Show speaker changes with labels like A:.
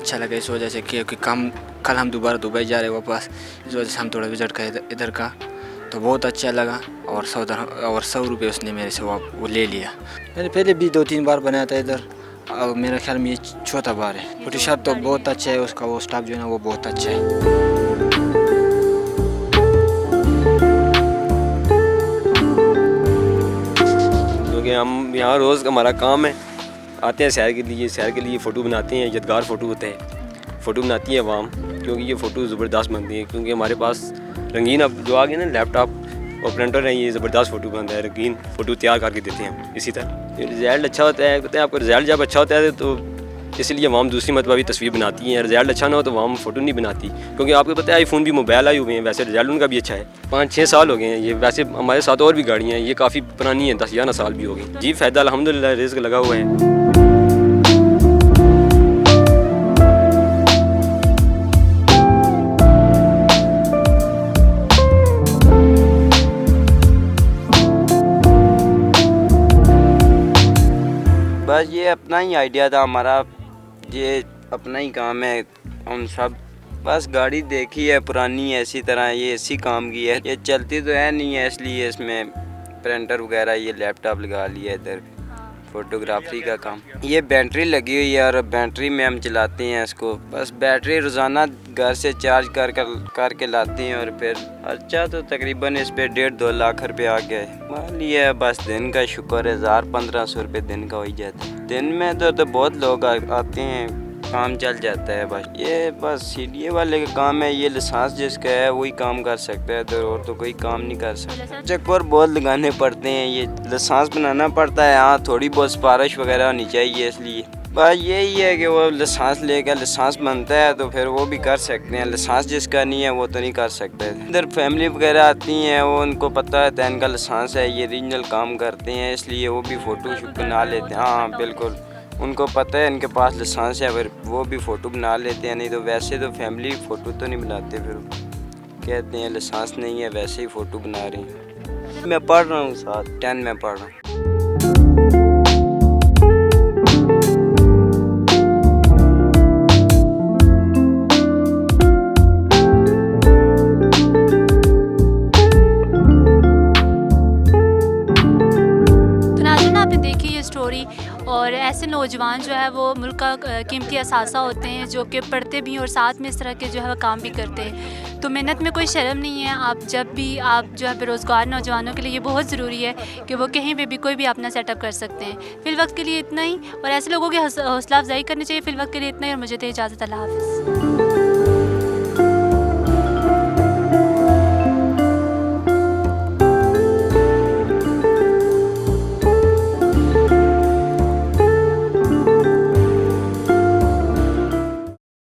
A: अच्छा लगा इस वजह से, क्योंकि कल हम दोबारा दुबई जा रहे हैं वापस, इस वजह से हम थोड़ा विज़िट करें इधर का, तो बहुत अच्छा लगा। और 100 रुपये उसने मेरे से वो ले लिया। मैंने पहले भी 2-3 बार बनाया था इधर, और मेरा ख्याल में ये चौथा बार है। फोटो शॉप तो बहुत अच्छा है उसका, वो स्टाफ जो है ना वो बहुत अच्छा है।
B: क्योंकि हम यहाँ रोज़ हमारा काम है, आते हैं सैर के लिए फ़ोटो बनाते हैं, यादगार फ़ोटो होते हैं, फ़ोटो बनाती है अवाम, क्योंकि ये फ़ोटो ज़बरदस्त बनती है। क्योंकि हमारे पास रंगीन अब जो आ गए ना लैपटॉप और प्रिंटर है, ये ज़बरदस्त फ़ोटो बनता है, रंगीन फ़ोटो तैयार करके देते हैं। इसी तरह रिज़ल्ट अच्छा होता है, कहते हैं आपका रिज़ल्ट जब अच्छा होता है तो इसलिए अवाम दूसरी मरतबा भी तस्वीर बनाती हैं। रिज़ल्ट अच्छा ना हो तो अवाम फ़ोटो नहीं बनाती, क्योंकि आपको पता है आईफोन भी मोबाइल आए हुए हैं, वैसे रिज़ल्ट उनका भी अच्छा है। 5-6 साल हो गए हैं ये, वैसे हमारे साथ और भी गाड़ियाँ हैं, ये काफ़ी पुरानी हैं, 10-11 साल भी हो गई जी। फ़ायदा अल्हम्दुलिल्लाह रिज़्क़ लगा हुआ है।
C: बस ये अपना ही आइडिया था हमारा, ये अपना ही काम है। हम सब बस गाड़ी देखी है पुरानी है, इसी तरह ये इसी काम की है, ये चलती तो है नहीं है, इसलिए इसमें प्रिंटर वगैरह ये लैपटॉप लगा लिया इधर, फ़ोटोग्राफी का काम। ये बैटरी लगी हुई है और बैटरी में हम चलाते हैं इसको। बस बैटरी रोज़ाना घर से चार्ज करके लाते हैं, और फिर खर्चा तो तकरीबन इस पे 1.5-2 लाख रुपये आ गया है। मान लिया बस दिन का शुक्र है, 1000-1500 रुपये दिन का हो ही जाता है। दिन में तो बहुत लोग आते हैं, काम चल जाता है। बस ये बस सीडीए वाले का काम है, ये लाइसेंस जिसका है वही काम कर सकता है, तो और तो कोई काम नहीं कर सकता। चक्कर बहुत लगाने पड़ते हैं, ये लाइसेंस बनाना पड़ता है। हाँ, थोड़ी बहुत सिफारिश वगैरह होनी चाहिए, इसलिए बस यही है कि वो लाइसेंस लेकर लाइसेंस बनता है तो फिर वो भी कर सकते हैं। लाइसेंस जिसका नहीं है वो तो नहीं कर सकते। इधर फैमिली वगैरह आती हैं, वो उनको पता है इनका लाइसेंस है, ये रीजनल काम करते हैं, इसलिए वो भी फ़ोटो शूट बना लेते हैं। हाँ बिल्कुल, उनको पता है इनके पास लाइसेंस है, फिर वो भी फ़ोटो बना लेते हैं। नहीं तो वैसे तो फैमिली फ़ोटो तो नहीं बनाते, फिर कहते हैं लाइसेंस नहीं है वैसे ही फ़ोटो बना रहे हैं। मैं पढ़ रहा हूँ, 10 में पढ़ रहा हूँ।
D: स्टोरी, और ऐसे नौजवान जो है वो मुल्क का कीमती असासा होते हैं, जो कि पढ़ते भी हैं और साथ में इस तरह के जो है वो काम भी करते हैं। तो मेहनत में कोई शर्म नहीं है। आप जब भी आप जो है बेरोज़गार नौजवानों के लिए ये बहुत ज़रूरी है कि वो कहीं पे भी कोई भी अपना सेटअप कर सकते हैं। फ़िल वक्त के लिए इतना ही, और ऐसे लोगों की हौसला अफजाई करनी चाहिए। फ़िल वक्त के लिए इतना ही, और मुझे तो इजाज़त, अल्लाह हाफ़िज़।